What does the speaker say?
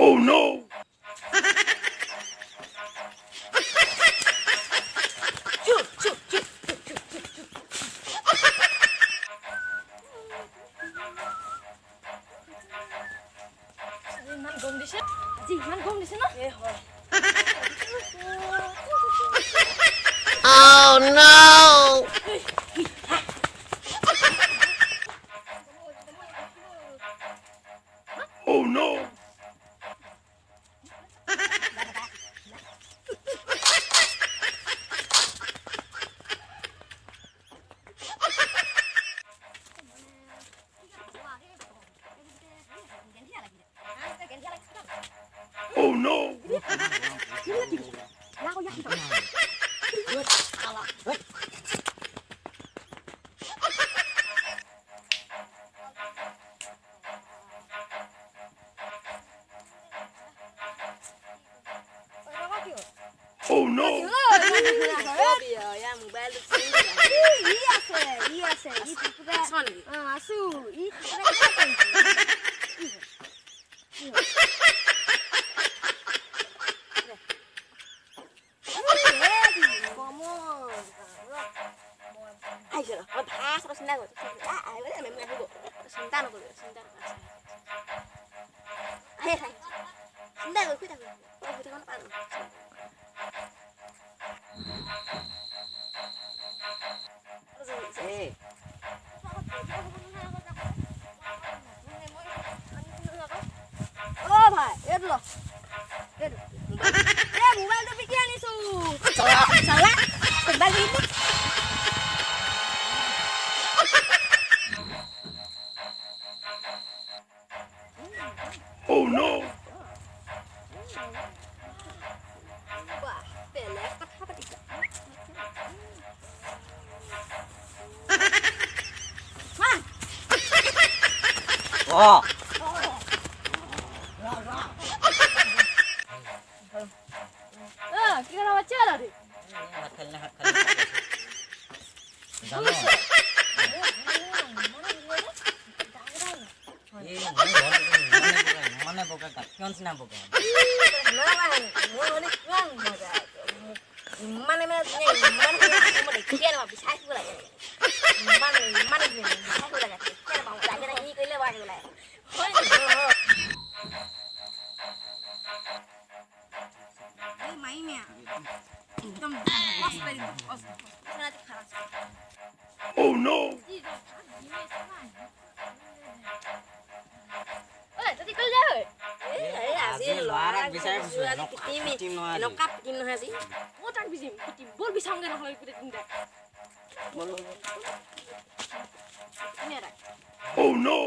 Oh no! ইমান গৰম দিছে আজি ইমান গৰম দিছে ন এ হয় Oh no! Oh no! Oh no! Oh no! Ya mobile iya sih itu juga asu itu Ay, sudah. Pas terus sendan kok. Ah, memang aku kok. Sendan aku, sendan. Ayo, ayo. Sendan aku kita. Oh, kita kan panu. Eh. oh ভাই এটো ল এটো এ মোবাইলটো বিকি আনিছো চালা mobile বিকি Oh no! বাহ বেলেগ কথা পাতিছা Oh. কি করা বাচ্চা রে Hat kali. Jalo. Mana boga kat? Kion sina boga. Mana mau dikian mah bisa aku lah. Mana bisa aku lah. Kian mau jaga ini kau lepas aku lah. Ini mainnya. एकदम Oh no! oi tadi kau dah otak bizim kita bol bisa nggak nak lagi kita tindak ini ada Oh no!